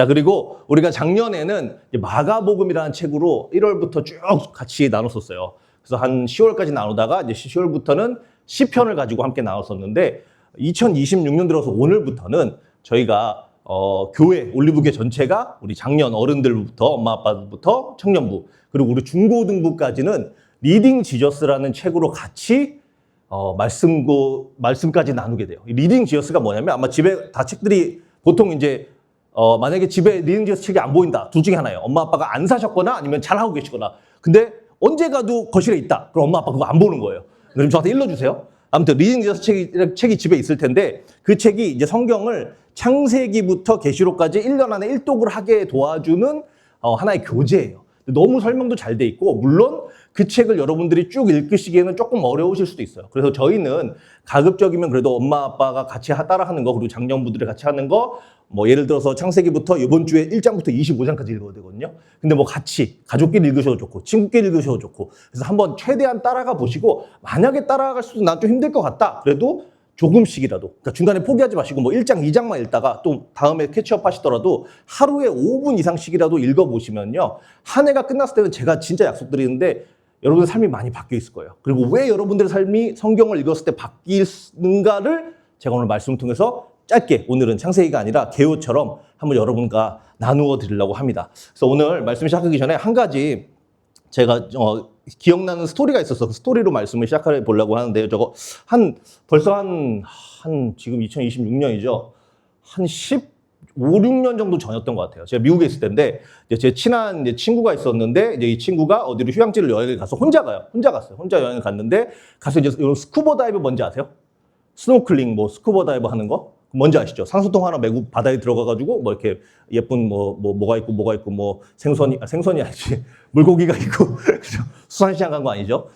그리고 우리가 작년에는 마가복음이라는 책으로 1월부터 쭉 같이 나눴었어요. 그래서 한 10월까지 나누다가 이제 10월부터는 시편을 가지고 함께 나눴었는데 2026년 들어서 오늘부터는 저희가 교회, 올리브교회 전체가 우리 작년 어른들부터 엄마 아빠부터 청년부 그리고 우리 중고등부까지는 리딩 지저스라는 책으로 같이 말씀까지 나누게 돼요. 리딩 지저스가 뭐냐면 아마 집에 다 책들이 보통 이제 만약에 집에 리딩 지저스 책이 안 보인다. 둘 중에 하나예요. 엄마 아빠가 안 사셨거나 아니면 잘 하고 계시거나. 근데 언제 가도 거실에 있다. 그럼 엄마 아빠 그거 안 보는 거예요. 그럼 저한테 일러주세요. 아무튼 리딩 지저스 책이 집에 있을 텐데 그 책이 이제 성경을 창세기부터 계시록까지 1년 안에 1독을 하게 도와주는 하나의 교재예요. 너무 설명도 잘 돼 있고 물론 그 책을 여러분들이 쭉 읽으시기에는 조금 어려우실 수도 있어요. 그래서 저희는 가급적이면 그래도 엄마 아빠가 같이 따라하는 거 그리고 장년부들이 같이 하는 거 뭐 예를 들어서 창세기부터 이번 주에 1장부터 25장까지 읽어야 되거든요. 근데 뭐 같이 가족끼리 읽으셔도 좋고 친구끼리 읽으셔도 좋고 그래서 한번 최대한 따라가 보시고 만약에 따라갈 수도 난 좀 힘들 것 같다. 그래도 조금씩이라도 그러니까 중간에 포기하지 마시고 뭐 1장, 2장만 읽다가 또 다음에 캐치업 하시더라도 하루에 5분 이상씩이라도 읽어보시면요. 한 해가 끝났을 때는 제가 진짜 약속드리는데 여러분의 삶이 많이 바뀌어 있을 거예요. 그리고 왜 여러분들의 삶이 성경을 읽었을 때 바뀌는가를 제가 오늘 말씀을 통해서 짧게 오늘은 창세기가 아니라 개요처럼 한번 여러분과 나누어 드리려고 합니다. 그래서 오늘 말씀 시작하기 전에 한 가지 제가 기억나는 스토리가 있어서 그 스토리로 말씀을 시작해 보려고 하는데요. 저거 벌써 한 지금 2026년이죠. 한 15, 16년 정도 전이었던 것 같아요. 제가 미국에 있을 때인데 제 친한 친구가 있었는데 이제 이 친구가 어디로 휴양지를 여행을 가서 혼자 갔어요. 혼자 여행을 갔는데 가서 이제 스쿠버 다이브 뭔지 아세요? 스노클링 뭐 스쿠버 다이브 하는 거? 뭔지 아시죠? 산소통 하나 메고 바다에 들어가가지고 뭐 이렇게 예쁜 뭐가 있고 뭐 생선이 아니지 물고기가 있고 수산시장 간 거 아니죠?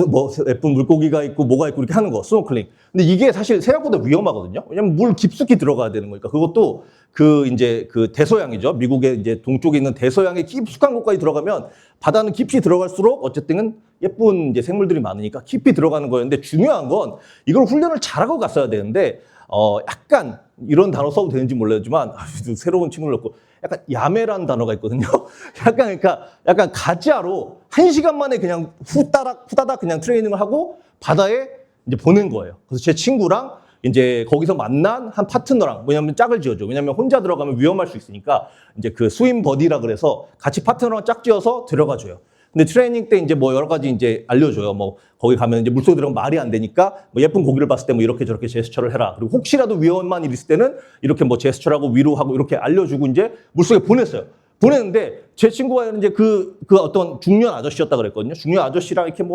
뭐 예쁜 물고기가 있고 뭐가 있고 이렇게 하는 거 스노클링. 근데 이게 사실 생각보다 위험하거든요. 왜냐면 물 깊숙이 들어가야 되는 거니까 그것도 그 대서양이죠. 미국의 이제 동쪽에 있는 대서양의 깊숙한 곳까지 들어가면 바다는 깊이 들어갈수록 어쨌든 예쁜 이제 생물들이 많으니까 깊이 들어가는 거였는데 중요한 건 이걸 훈련을 잘하고 갔어야 되는데 약간 이런 단어 써도 되는지 몰라지만 새로운 친구를 넣고 약간 야매라는 단어가 있거든요. 약간 가짜로 1시간 만에 그냥 후다닥 그냥 트레이닝을 하고 바다에 이제 보낸 거예요. 그래서 제 친구랑 이제 거기서 만난 한 파트너랑 왜냐면 짝을 지어줘. 왜냐면 혼자 들어가면 위험할 수 있으니까 이제 그 스윈 버디라 그래서 같이 파트너랑 짝 지어서 들어가줘요. 근데 트레이닝 때 이제 뭐 여러 가지 이제 알려줘요. 뭐 거기 가면 이제 물속에 들어가면 말이 안 되니까 뭐 예쁜 고기를 봤을 때 뭐 이렇게 저렇게 제스처를 해라. 그리고 혹시라도 위험한 일 있을 때는 이렇게 뭐 제스처라고 위로하고 이렇게 알려주고 이제 물속에 보냈어요. 보냈는데 제 친구가 이제 그 어떤 중년 아저씨였다 그랬거든요. 중년 아저씨랑 이렇게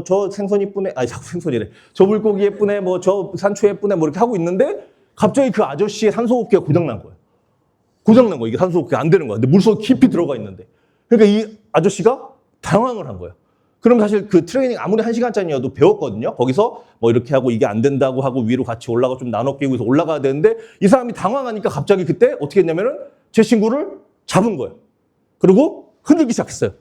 저 생선 이쁘네. 아니 자꾸 생선이래. 저 물고기 예쁘네. 뭐 저 산초 예쁘네. 뭐 이렇게 하고 있는데 갑자기 그 아저씨의 산소호흡기가 고장난 거예요. 고장난 거예요. 이게 산소호흡기가 안 되는 거야. 근데 물속에 깊이 들어가 있는데. 그러니까 이 아저씨가 당황을 한 거예요. 그럼 사실 그 트레이닝 아무리 1시간짜리여도 배웠거든요. 거기서 뭐 이렇게 하고 이게 안 된다고 하고 위로 같이 올라가 좀 나눠 끼고 해서 올라가야 되는데 이 사람이 당황하니까 갑자기 그때 어떻게 했냐면은 제 친구를 잡은 거예요. 그리고 흔들기 시작했어요.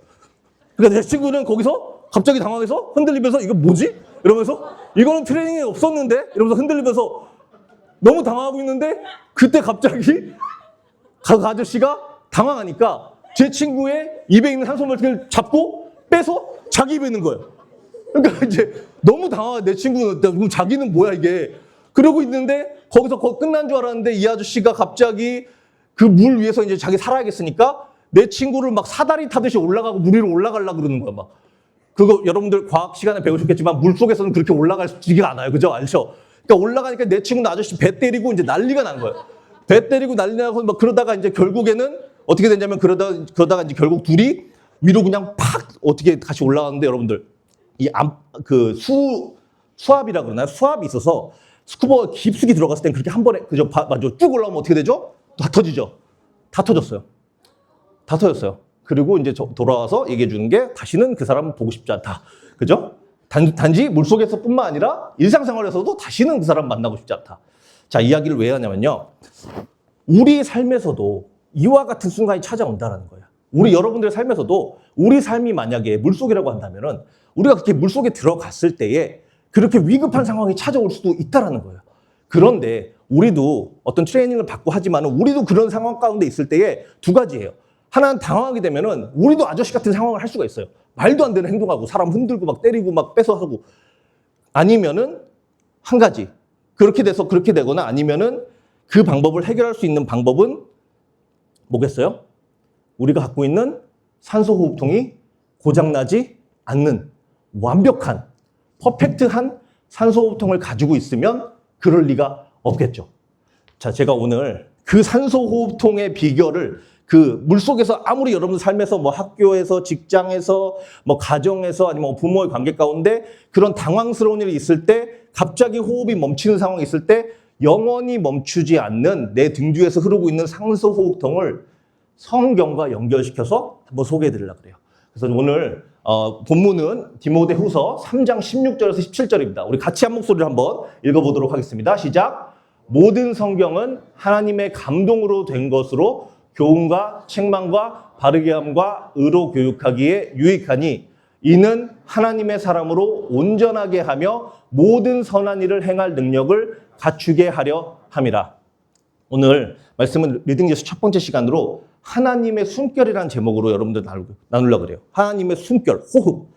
그러니까 제 친구는 거기서 갑자기 당황해서 흔들리면서 이거 뭐지? 이러면서 이거는 트레이닝이 없었는데? 이러면서 흔들리면서 너무 당황하고 있는데 그때 갑자기 그 아저씨가 당황하니까 제 친구의 입에 있는 산소마스크를 잡고 빼서 자기 입에 있는 거예요. 그러니까 이제 너무 당황해. 내 친구는 그럼 자기는 뭐야 이게. 그러고 있는데 거기서 끝난 줄 알았는데 이 아저씨가 갑자기 그 물 위에서 이제 자기 살아야겠으니까 내 친구를 막 사다리 타듯이 올라가고 물 위로 올라가려고 그러는 거야 막. 그거 여러분들 과학 시간에 배우셨겠지만 물 속에서는 그렇게 올라가지가 않아요. 그죠? 알죠? 그러니까 올라가니까 내 친구는 아저씨 배 때리고 이제 난리가 난 거예요. 배 때리고 난리 나고 막 그러다가 이제 결국에는 어떻게 됐냐면 그러다가 이제 결국 둘이 위로 그냥 팍 어떻게 다시 올라가는데 여러분들 수압이라 그러나요? 수압이 있어서 스쿠버가 깊숙이 들어갔을 땐 그렇게 한 번에 그죠? 맞죠? 쭉 올라오면 어떻게 되죠? 다 터지죠? 다 터졌어요. 다 터졌어요. 그리고 이제 돌아와서 얘기해 주는 게 다시는 그 사람 보고 싶지 않다. 그죠? 단지 물속에서뿐만 아니라 일상생활에서도 다시는 그 사람 만나고 싶지 않다. 자, 이야기를 왜 하냐면요. 우리 삶에서도 이와 같은 순간이 찾아온다는 거예요. 여러분들의 삶에서도 우리 삶이 만약에 물속이라고 한다면은 우리가 그렇게 물속에 들어갔을 때에 그렇게 위급한 상황이 찾아올 수도 있다라는 거예요. 그런데 우리도 어떤 트레이닝을 받고 하지만 우리도 그런 상황 가운데 있을 때에 두 가지예요. 하나는 당황하게 되면은 우리도 아저씨 같은 상황을 할 수가 있어요. 말도 안 되는 행동하고 사람 흔들고 막 때리고 막 뺏어하고. 아니면은 한 가지. 그렇게 돼서 그렇게 되거나 아니면은 그 방법을 해결할 수 있는 방법은 뭐겠어요? 우리가 갖고 있는 산소호흡통이 고장나지 않는 완벽한, 퍼펙트한 산소호흡통을 가지고 있으면 그럴 리가 없겠죠. 자, 제가 오늘 그 산소호흡통의 비결을 그 물속에서 아무리 여러분 삶에서 뭐 학교에서 직장에서 뭐 가정에서 아니면 부모의 관계 가운데 그런 당황스러운 일이 있을 때 갑자기 호흡이 멈추는 상황이 있을 때 영원히 멈추지 않는 내 등 뒤에서 흐르고 있는 산소호흡통을 성경과 연결시켜서 한번 소개해 드리려고 그래요. 그래서 오늘 본문은 디모데후서 3장 16절에서 17절입니다. 우리 같이 한 목소리를 한번 읽어보도록 하겠습니다. 시작. 모든 성경은 하나님의 감동으로 된 것으로 교훈과 책망과 바르게 함과 의로 교육하기에 유익하니 이는 하나님의 사람으로 온전하게 하며 모든 선한 일을 행할 능력을 갖추게 하려 함이라. 오늘 말씀은 리딩제스 첫 번째 시간으로 하나님의 숨결이라는 제목으로 여러분들 나누려고 그래요. 하나님의 숨결, 호흡.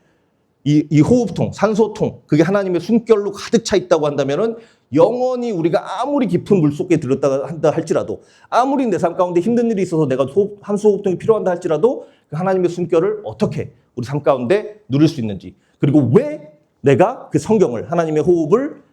이 호흡통, 산소통, 그게 하나님의 숨결로 가득 차 있다고 한다면은 영원히 우리가 아무리 깊은 물속에 들었다 한다 할지라도 아무리 내 삶 가운데 힘든 일이 있어서 내가 산소호흡통이 필요한다 할지라도 그 하나님의 숨결을 어떻게 우리 삶 가운데 누릴 수 있는지 그리고 왜 내가 그 성경을 하나님의 호흡을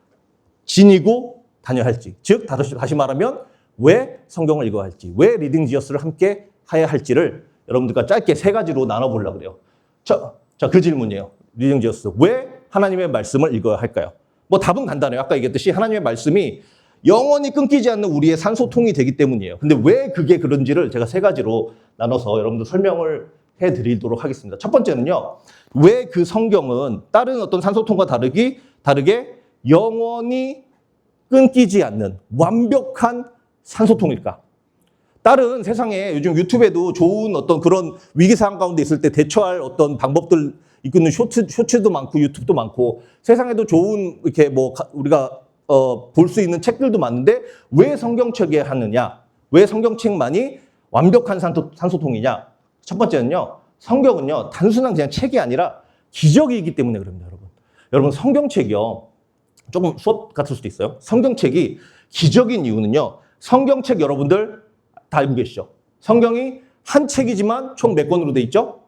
지니고 다녀야 할지 즉 다시 말하면 왜 성경을 읽어야 할지 왜 리딩 지어스를 함께 해야 할지를 여러분들과 짧게 세 가지로 나눠보려고 그래요. 자, 그 질문이에요. 리딩 지어스 왜 하나님의 말씀을 읽어야 할까요? 뭐 답은 간단해요. 아까 얘기했듯이 하나님의 말씀이 영원히 끊기지 않는 우리의 산소통이 되기 때문이에요. 근데 왜 그게 그런지를 제가 세 가지로 나눠서 여러분들 설명을 해드리도록 하겠습니다. 첫 번째는요. 왜 그 성경은 다른 어떤 산소통과 다르게 영원히 끊기지 않는 완벽한 산소통일까? 다른 세상에 요즘 유튜브에도 좋은 어떤 그런 위기 상황 가운데 있을 때 대처할 어떤 방법들 있는 쇼츠도 많고 유튜브도 많고 세상에도 좋은 이렇게 뭐 우리가 볼 수 있는 책들도 많은데 왜 성경책에 하느냐? 왜 성경책만이 완벽한 산소통이냐? 첫 번째는요. 성경은요. 단순한 그냥 책이 아니라 기적이기 때문에 그럽니다, 여러분. 여러분 성경책이요. 조금 수업 같을 수도 있어요. 성경책이 기적인 이유는요. 성경책 여러분들 다 알고 계시죠? 성경이 한 책이지만 총 몇 권으로 돼 있죠?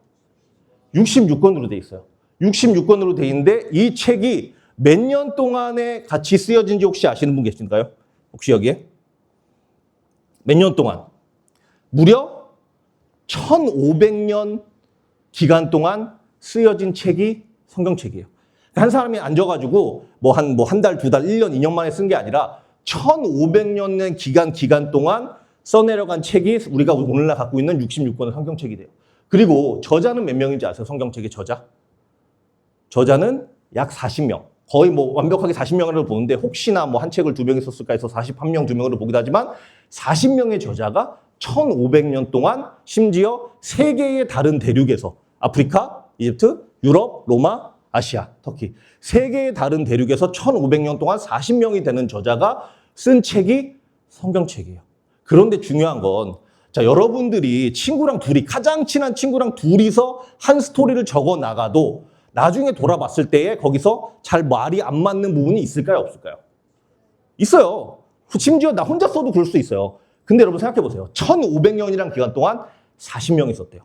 66권으로 돼 있어요. 66권으로 돼 있는데 이 책이 몇 년 동안에 같이 쓰여진지 혹시 아시는 분 계신가요? 혹시 여기에? 몇 년 동안? 무려 1500년 기간 동안 쓰여진 책이 성경책이에요. 한 사람이 앉아가지고 한 달, 두 달, 1년, 2년 만에 쓴 게 아니라 1500년의 기간 동안 써내려간 책이 우리가 오늘날 갖고 있는 66권의 성경책이 돼요. 그리고 저자는 몇 명인지 아세요? 성경책의 저자? 저자는 약 40명. 거의 뭐 완벽하게 40명으로 보는데 혹시나 뭐 한 책을 2명이 썼을까 해서 41명, 2명으로 보기도 하지만 40명의 저자가 1500년 동안 심지어 세계의 다른 대륙에서 아프리카, 이집트, 유럽, 로마, 아시아, 터키 세계의 다른 대륙에서 1500년 동안 40명이 되는 저자가 쓴 책이 성경책이에요. 그런데 중요한 건 자, 여러분들이 가장 친한 친구랑 둘이서 한 스토리를 적어 나가도 나중에 돌아봤을 때에 거기서 잘 말이 안 맞는 부분이 있을까요? 없을까요? 있어요. 심지어 나 혼자 써도 그럴 수 있어요. 근데 여러분 생각해 보세요. 1500년이란 기간 동안 40명이 썼대요.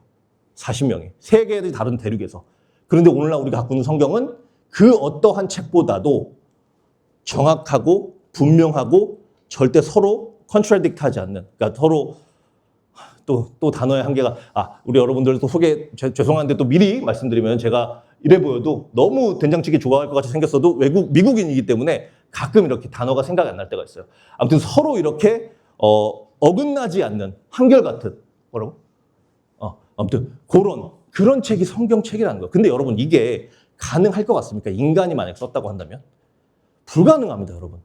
40명이. 세계의 다른 대륙에서. 그런데 오늘날 우리가 갖고 있는 성경은 그 어떠한 책보다도 정확하고 분명하고 절대 서로 컨트라딕트 하지 않는 그러니까 서로 또 단어의 한계가 우리 여러분들 또 죄송한데 또 미리 말씀드리면 제가 이래 보여도 너무 된장찌개 좋아할 것 같이 생겼어도 미국인이기 때문에 가끔 이렇게 단어가 생각이 안 날 때가 있어요. 아무튼 서로 이렇게 어긋나지 않는 한결같은 뭐라고? 아무튼 그런 책이 성경책이라는 거예요. 근데 여러분 이게 가능할 것 같습니까? 인간이 만약 썼다고 한다면? 불가능합니다, 여러분.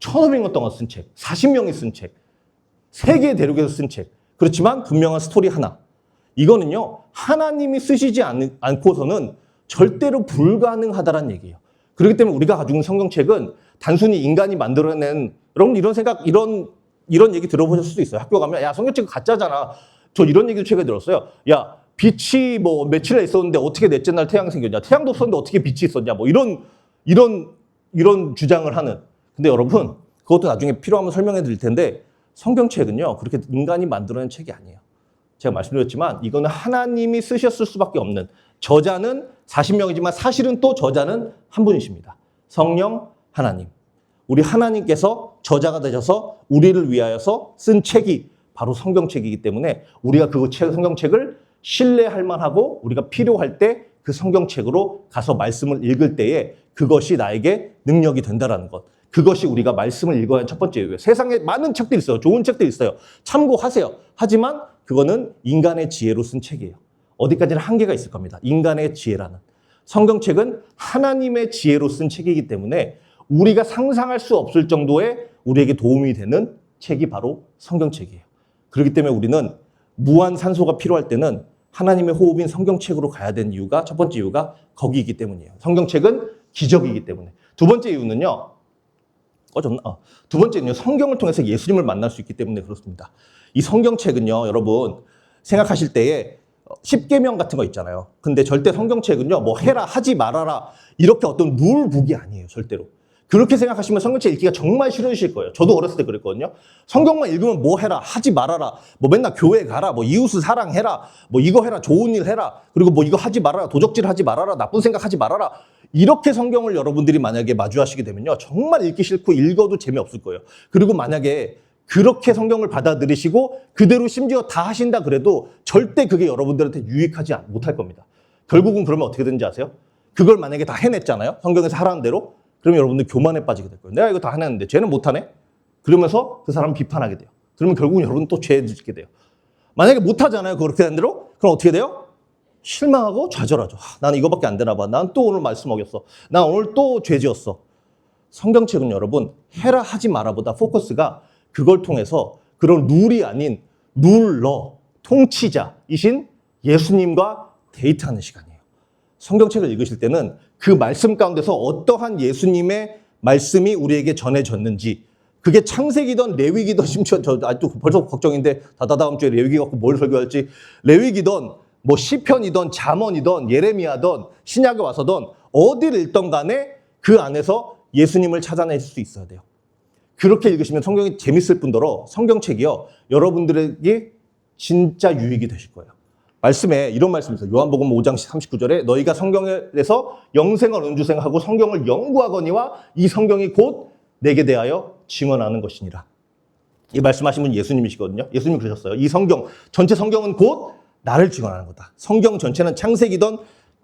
1500년 동안 쓴 책, 40명이 쓴 책, 세계 대륙에서 쓴 책. 그렇지만 분명한 스토리 하나. 이거는요, 하나님이 쓰시지 않고서는 절대로 불가능하다는 얘기예요. 그렇기 때문에 우리가 가지고 있는 성경책은 단순히 인간이 만들어낸 여러분 이런 생각, 이런 얘기 들어보실 수도 있어요. 학교 가면 야 성경책 가짜잖아. 저 이런 얘기도 최근에 들었어요. 야 빛이 뭐 며칠 있었는데 어떻게 넷째 날 태양이 생겼냐. 태양도 없었는데 어떻게 빛이 있었냐. 뭐 이런 주장을 하는. 근데 여러분 그것도 나중에 필요하면 설명해 드릴 텐데 성경책은요 그렇게 인간이 만들어낸 책이 아니에요. 제가 말씀드렸지만 이거는 하나님이 쓰셨을 수밖에 없는, 저자는 40명이지만 사실은 또 저자는 한 분이십니다. 성령 하나님. 우리 하나님께서 저자가 되셔서 우리를 위하여서 쓴 책이 바로 성경책이기 때문에 우리가 그 성경책을 신뢰할 만하고 우리가 필요할 때 그 성경책으로 가서 말씀을 읽을 때에 그것이 나에게 능력이 된다는 것. 그것이 우리가 말씀을 읽어야 하는 첫 번째 이유예요. 세상에 많은 책들이 있어요. 좋은 책들이 있어요. 참고하세요. 하지만 그거는 인간의 지혜로 쓴 책이에요. 어디까지나 한계가 있을 겁니다. 인간의 지혜라는. 성경책은 하나님의 지혜로 쓴 책이기 때문에 우리가 상상할 수 없을 정도의 우리에게 도움이 되는 책이 바로 성경책이에요. 그렇기 때문에 우리는 무한 산소가 필요할 때는 하나님의 호흡인 성경책으로 가야 되는 이유가, 첫 번째 이유가 거기이기 때문이에요. 성경책은 기적이기 때문에. 두 번째 이유는요. 두 번째는요. 성경을 통해서 예수님을 만날 수 있기 때문에 그렇습니다. 이 성경책은요. 여러분 생각하실 때에 10계명 같은 거 있잖아요. 근데 절대 성경책은요. 뭐 해라 하지 말아라 이렇게 어떤 룰북이 아니에요. 절대로. 그렇게 생각하시면 성경책 읽기가 정말 싫으실 거예요. 저도 어렸을 때 그랬거든요. 성경만 읽으면 뭐 해라, 하지 말아라, 뭐 맨날 교회 가라, 뭐 이웃을 사랑해라, 뭐 이거 해라, 좋은 일 해라, 그리고 뭐 이거 하지 말아라, 도적질 하지 말아라, 나쁜 생각 하지 말아라. 이렇게 성경을 여러분들이 만약에 마주하시게 되면요. 정말 읽기 싫고 읽어도 재미없을 거예요. 그리고 만약에 그렇게 성경을 받아들이시고 그대로 심지어 다 하신다 그래도 절대 그게 여러분들한테 유익하지 못할 겁니다. 결국은 그러면 어떻게 되는지 아세요? 그걸 만약에 다 해냈잖아요. 성경에서 하라는 대로. 그러면 여러분들 교만에 빠지게 될 거예요. 내가 이거 다 해냈는데 쟤는 못하네? 그러면서 그 사람 비판하게 돼요. 그러면 결국은 여러분 또 죄 짓게 돼요. 만약에 못하잖아요. 그렇게 된 대로? 그럼 어떻게 돼요? 실망하고 좌절하죠. 나는 이거밖에 안 되나 봐. 난 또 오늘 말씀 어겼어. 난 오늘 또 죄 지었어. 성경책은 여러분 해라 하지 마라보다 포커스가 그걸 통해서 그런 룰이 아닌 룰러, 통치자이신 예수님과 데이트하는 시간이에요. 성경책을 읽으실 때는 그 말씀 가운데서 어떠한 예수님의 말씀이 우리에게 전해졌는지, 그게 창세기든 레위기든, 심지어 저 아직도 벌써 걱정인데 다다음 주에 레위기 갖고 뭘 설교할지, 레위기든 뭐 시편이든 잠언이든 예레미야든 신약에 와서든 어디를 읽던 간에 그 안에서 예수님을 찾아낼 수 있어야 돼요. 그렇게 읽으시면 성경이 재밌을 뿐더러 성경책이요 여러분들에게 진짜 유익이 되실 거예요. 말씀에 이런 말씀이 있어요. 요한복음 5장 39절에 너희가 성경에서 영생을 은주생하고 성경을 연구하거니와 이 성경이 곧 내게 대하여 증언하는 것이니라. 이 말씀하신 분 예수님이시거든요. 예수님이 그러셨어요. 이 성경, 전체 성경은 곧 나를 증언하는 거다. 성경 전체는 창세기든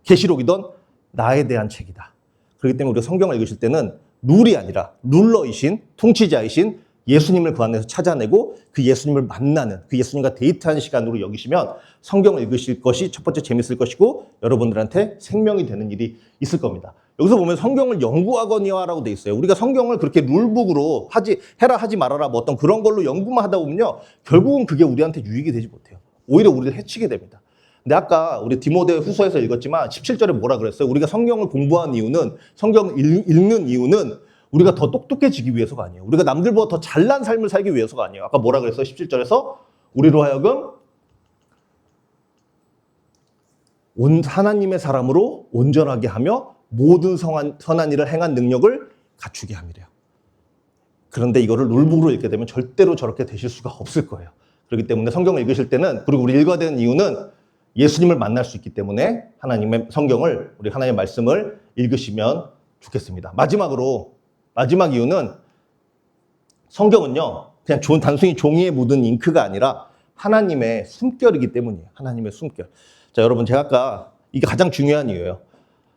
계시록이든 나에 대한 책이다. 그렇기 때문에 우리가 성경을 읽으실 때는 룰이 아니라 룰러이신, 통치자이신 예수님을 그 안에서 찾아내고 그 예수님을 만나는, 그 예수님과 데이트하는 시간으로 여기시면 성경을 읽으실 것이 첫 번째 재밌을 것이고 여러분들한테 생명이 되는 일이 있을 겁니다. 여기서 보면 성경을 연구하거니와라고 돼 있어요. 우리가 성경을 그렇게 룰북으로 해라 하지 말아라 뭐 어떤 그런 걸로 연구만 하다 보면요. 결국은 그게 우리한테 유익이 되지 못해요. 오히려 우리를 해치게 됩니다. 근데 아까 우리 디모데 후서에서 읽었지만 17절에 뭐라 그랬어요? 우리가 성경을 공부한 이유는, 성경을 읽는 이유는 우리가 더 똑똑해지기 위해서가 아니에요. 우리가 남들보다 더 잘난 삶을 살기 위해서가 아니에요. 아까 뭐라 그랬어요? 17절에서 우리로 하여금 하나님의 사람으로 온전하게 하며 모든 선한 일을 행한 능력을 갖추게 함이래요. 그런데 이거를 룰북으로 읽게 되면 절대로 저렇게 되실 수가 없을 거예요. 그렇기 때문에 성경을 읽으실 때는, 그리고 우리 읽어야 되는 이유는 예수님을 만날 수 있기 때문에 하나님의 성경을, 우리 하나님의 말씀을 읽으시면 좋겠습니다. 마지막 이유는 성경은요, 그냥 단순히 종이에 묻은 잉크가 아니라 하나님의 숨결이기 때문이에요. 하나님의 숨결. 자, 여러분, 제가 아까 이게 가장 중요한 이유예요.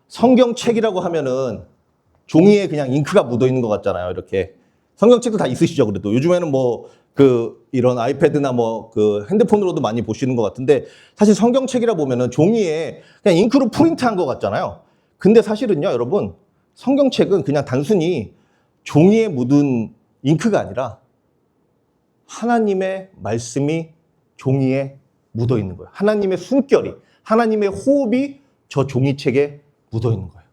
성경책이라고 하면은 종이에 그냥 잉크가 묻어 있는 것 같잖아요. 이렇게. 성경책도 다 있으시죠, 그래도. 요즘에는 이런 아이패드나 핸드폰으로도 많이 보시는 것 같은데, 사실 성경책이라 보면은 종이에 그냥 잉크로 프린트한 것 같잖아요. 근데 사실은요, 여러분, 성경책은 그냥 단순히 종이에 묻은 잉크가 아니라 하나님의 말씀이 종이에 묻어 있는 거예요. 하나님의 숨결이, 하나님의 호흡이 저 종이책에 묻어 있는 거예요.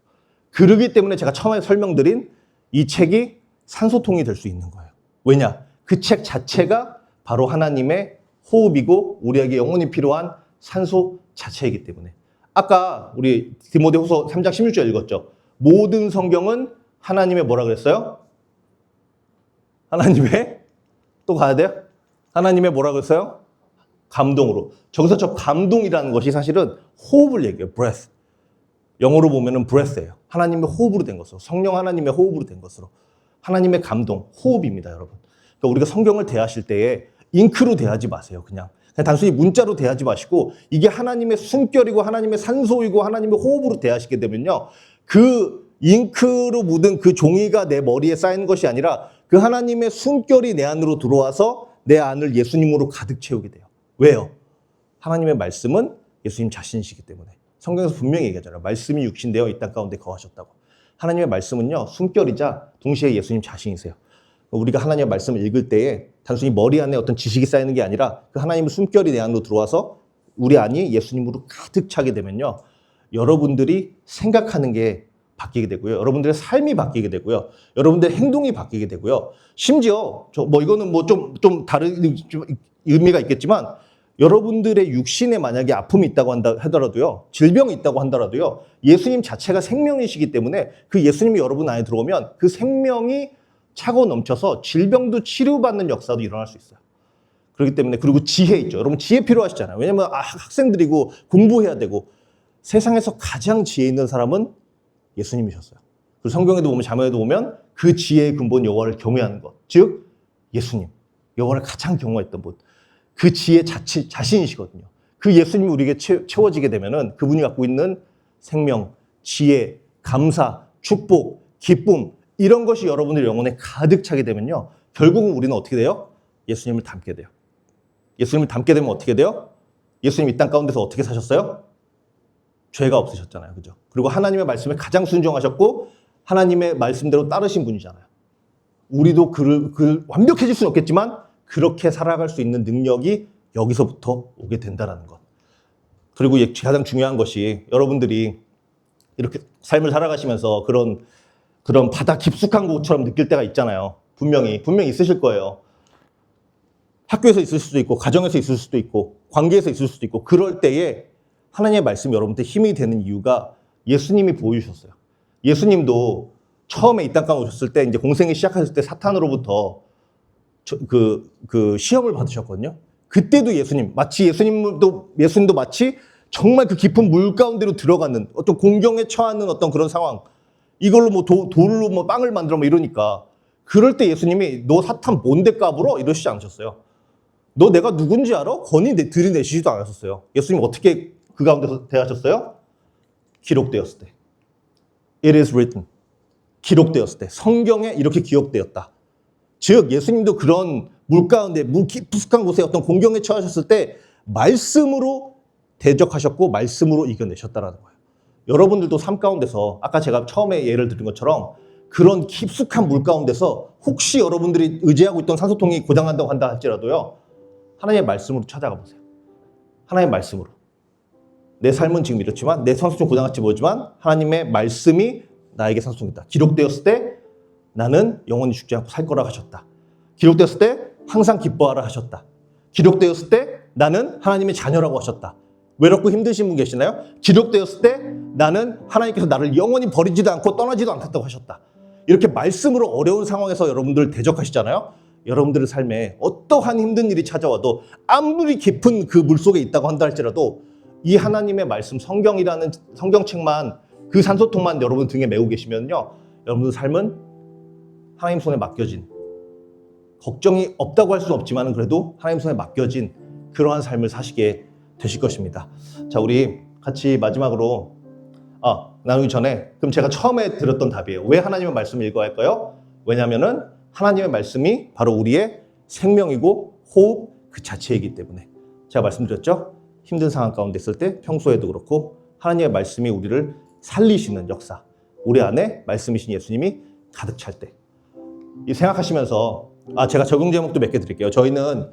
그러기 때문에 제가 처음에 설명드린 이 책이 산소통이 될 수 있는 거예요. 왜냐? 그 책 자체가 바로 하나님의 호흡이고 우리에게 영원히 필요한 산소 자체이기 때문에. 아까 우리 디모데후서 3장 16절 읽었죠. 모든 성경은 하나님의 뭐라 그랬어요? 하나님의 또 가야 돼요? 하나님의 뭐라 그랬어요? 감동으로. 저기서 저 감동이라는 것이 사실은 호흡을 얘기해요. breath. 영어로 보면은 breath예요. 하나님의 호흡으로 된 것으로. 성령 하나님의 호흡으로 된 것으로. 하나님의 감동, 호흡입니다, 여러분. 그러니까 우리가 성경을 대하실 때에 잉크로 대하지 마세요, 그냥 단순히 문자로 대하지 마시고 이게 하나님의 숨결이고 하나님의 산소이고 하나님의 호흡으로 대하시게 되면요. 그 잉크로 묻은 그 종이가 내 머리에 쌓이는 것이 아니라 그 하나님의 숨결이 내 안으로 들어와서 내 안을 예수님으로 가득 채우게 돼요. 왜요? 하나님의 말씀은 예수님 자신이시기 때문에. 성경에서 분명히 얘기하잖아요. 말씀이 육신되어 이 땅 가운데 거하셨다고. 하나님의 말씀은요, 숨결이자 동시에 예수님 자신이세요. 우리가 하나님의 말씀을 읽을 때에 단순히 머리 안에 어떤 지식이 쌓이는 게 아니라 그 하나님의 숨결이 내 안으로 들어와서 우리 안이 예수님으로 가득 차게 되면요. 여러분들이 생각하는 게 바뀌게 되고요. 여러분들의 삶이 바뀌게 되고요. 여러분들의 행동이 바뀌게 되고요. 심지어 이거는 좀 다른 좀 의미가 있겠지만 여러분들의 육신에 만약에 아픔이 있다고 하더라도요. 질병이 있다고 한다라도요. 예수님 자체가 생명이시기 때문에 그 예수님이 여러분 안에 들어오면 그 생명이 차고 넘쳐서 질병도 치료받는 역사도 일어날 수 있어요. 그렇기 때문에 그리고 지혜 있죠. 여러분 지혜 필요하시잖아요. 왜냐하면 학생들이고 공부해야 되고 세상에서 가장 지혜 있는 사람은 예수님이셨어요. 그리고 성경에도 보면 자문에도 보면 그 지혜의 근본 여호와를 경외하는 것. 즉 예수님. 여호와를 가장 경외했던 분. 그 지혜 자신이시거든요. 그 예수님이 우리에게 채워지게 되면은 그분이 갖고 있는 생명, 지혜, 감사, 축복, 기쁨 이런 것이 여러분들 영혼에 가득 차게 되면요. 결국은 우리는 어떻게 돼요? 예수님을 닮게 돼요. 예수님을 닮게 되면 어떻게 돼요? 예수님 이 땅 가운데서 어떻게 사셨어요? 죄가 없으셨잖아요. 그죠? 그리고 하나님의 말씀에 가장 순종하셨고 하나님의 말씀대로 따르신 분이잖아요. 우리도 그를 완벽해질 수는 없겠지만 그렇게 살아갈 수 있는 능력이 여기서부터 오게 된다는 것. 그리고 가장 중요한 것이 여러분들이 이렇게 삶을 살아가시면서 그런 바다 깊숙한 곳처럼 느낄 때가 있잖아요. 분명히 있으실 거예요. 학교에서 있을 수도 있고 가정에서 있을 수도 있고 관계에서 있을 수도 있고 그럴 때에 하나님의 말씀이 여러분한테 힘이 되는 이유가 예수님이 보여주셨어요. 예수님도 처음에 이 땅 가운데 오셨을 때 이제 공생이 시작했을 때 사탄으로부터 그 시험을 받으셨거든요. 그때도 예수님도 마치 정말 그 깊은 물 가운데로 들어가는 어떤 공경에 처하는 어떤 그런 상황. 이걸로 돌로 빵을 만들어 이러니까 그럴 때 예수님이 너 사탄 뭔데 까불어? 이러시지 않으셨어요. 너 내가 누군지 알아? 권위 들이내시지도 않으셨어요. 예수님 어떻게 그 가운데서 대하셨어요? 기록되었을 때. It is written. 기록되었을 때. 성경에 이렇게 기록되었다. 즉 예수님도 그런 물 가운데 물 깊숙한 곳에 어떤 공경에 처하셨을 때 말씀으로 대적하셨고 말씀으로 이겨내셨다라는 거예요. 여러분들도 삶 가운데서 아까 제가 처음에 예를 들은 것처럼 그런 깊숙한 물 가운데서 혹시 여러분들이 의지하고 있던 산소통이 고장난다고 한다 할지라도요. 하나님의 말씀으로 찾아가 보세요. 하나님의 말씀으로. 내 삶은 지금 이렇지만 내 산소통 고장날지 모르지만 하나님의 말씀이 나에게 산소통이다. 기록되었을 때 나는 영원히 죽지 않고 살 거라 하셨다. 기록되었을 때 항상 기뻐하라 하셨다. 기록되었을 때 나는 하나님의 자녀라고 하셨다. 외롭고 힘드신 분 계시나요? 기록되었을 때 나는 하나님께서 나를 영원히 버리지도 않고 떠나지도 않겠다고 하셨다. 이렇게 말씀으로 어려운 상황에서 여러분들 대적하시잖아요. 여러분들의 삶에 어떠한 힘든 일이 찾아와도 아무리 깊은 그 물속에 있다고 한다 할지라도 이 하나님의 말씀 성경이라는 성경책만 그 산소통만 여러분 등에 메고 계시면요. 여러분들 삶은 하나님 손에 맡겨진 걱정이 없다고 할 수는 없지만 그래도 하나님 손에 맡겨진 그러한 삶을 사시게 되실 것입니다. 자, 우리 같이 마지막으로 나누기 전에 그럼 제가 처음에 들었던 답이에요. 왜 하나님의 말씀을 읽어야 할까요? 왜냐하면은 하나님의 말씀이 바로 우리의 생명이고 호흡 그 자체이기 때문에. 제가 말씀드렸죠? 힘든 상황 가운데 있을 때 평소에도 그렇고 하나님의 말씀이 우리를 살리시는 역사. 우리 안에 말씀이신 예수님이 가득 찰 때. 이 생각하시면서 제가 적용 제목도 몇 개 드릴게요. 저희는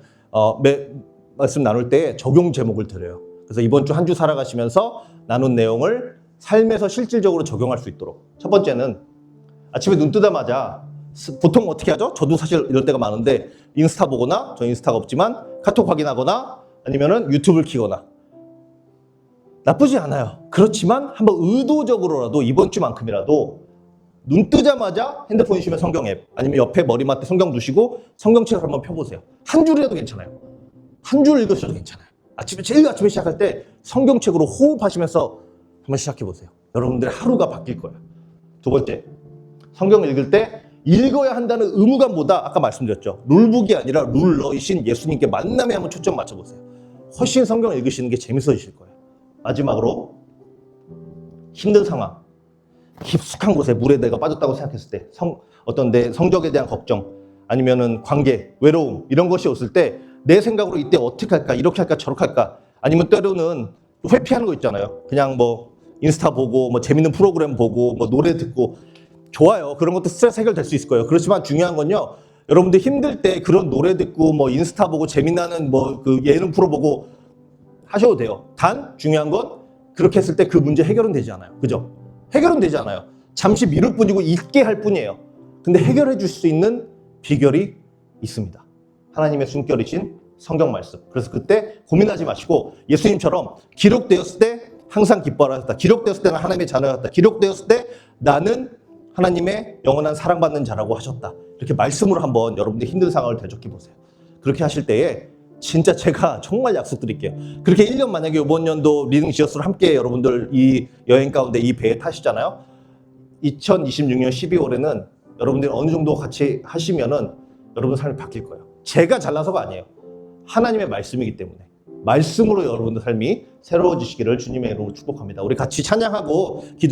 말씀 나눌 때 적용 제목을 드려요. 그래서 이번 주 한 주 살아가시면서 나눈 내용을 삶에서 실질적으로 적용할 수 있도록. 첫 번째는 아침에 눈 뜨자마자 보통 어떻게 하죠? 저도 사실 이럴 때가 많은데 인스타 보거나, 저 인스타가 없지만 카톡 확인하거나 아니면은 유튜브를 키거나. 나쁘지 않아요. 그렇지만 한번 의도적으로라도 이번 주만큼이라도 눈 뜨자마자 핸드폰 있으면 성경 앱, 아니면 옆에 머리맡에 성경 두시고 성경책을 한번 펴보세요. 한 줄이라도 괜찮아요. 한 줄 읽으셔도 괜찮아요. 제일 아침에 시작할 때 성경책으로 호흡하시면서 한번 시작해보세요. 여러분들의 하루가 바뀔 거예요. 두 번째, 성경을 읽을 때 읽어야 한다는 의무감보다 아까 말씀드렸죠. 룰북이 아니라 룰러이신 예수님께 만남에 한번 초점 맞춰보세요. 훨씬 성경을 읽으시는 게 재밌어지실 거예요. 마지막으로 힘든 상황, 깊숙한 곳에 물에 내가 빠졌다고 생각했을 때 어떤 내 성적에 대한 걱정 아니면은 관계, 외로움 이런 것이 왔을 때 내 생각으로 이때 어떻게 할까, 이렇게 할까, 저렇게 할까, 아니면 때로는 회피하는 거 있잖아요. 그냥 뭐 인스타 보고 뭐 재밌는 프로그램 보고 뭐 노래 듣고 좋아요. 그런 것도 스트레스 해결될 수 있을 거예요. 그렇지만 중요한 건요, 여러분들 힘들 때 그런 노래 듣고 뭐 인스타 보고 재미나는 뭐 그 예능 프로 보고 하셔도 돼요. 단 중요한 건 그렇게 했을 때 그 문제 해결은 되지 않아요. 그죠? 해결은 되지 않아요. 잠시 미룰 뿐이고 잊게 할 뿐이에요. 근데 해결해 줄 수 있는 비결이 있습니다. 하나님의 숨결이신 성경 말씀. 그래서 그때 고민하지 마시고 예수님처럼 기록되었을 때 항상 기뻐하셨다. 기록되었을 때는 하나님의 자녀였다. 기록되었을 때 나는 하나님의 영원한 사랑받는 자라고 하셨다. 이렇게 말씀으로 한번 여러분들 힘든 상황을 대적해 보세요. 그렇게 하실 때에 진짜 제가 정말 약속드릴게요. 그렇게 1년 만약에 이번 연도 리딩 지어스로 함께 여러분들 이 여행 가운데 이 배에 타시잖아요. 2026년 12월에는 여러분들이 어느 정도 같이 하시면은 여러분 삶이 바뀔 거예요. 제가 잘나서가 아니에요. 하나님의 말씀이기 때문에. 말씀으로 여러분들 삶이 새로워지시기를 주님의 이름으로 축복합니다. 우리 같이 찬양하고 기도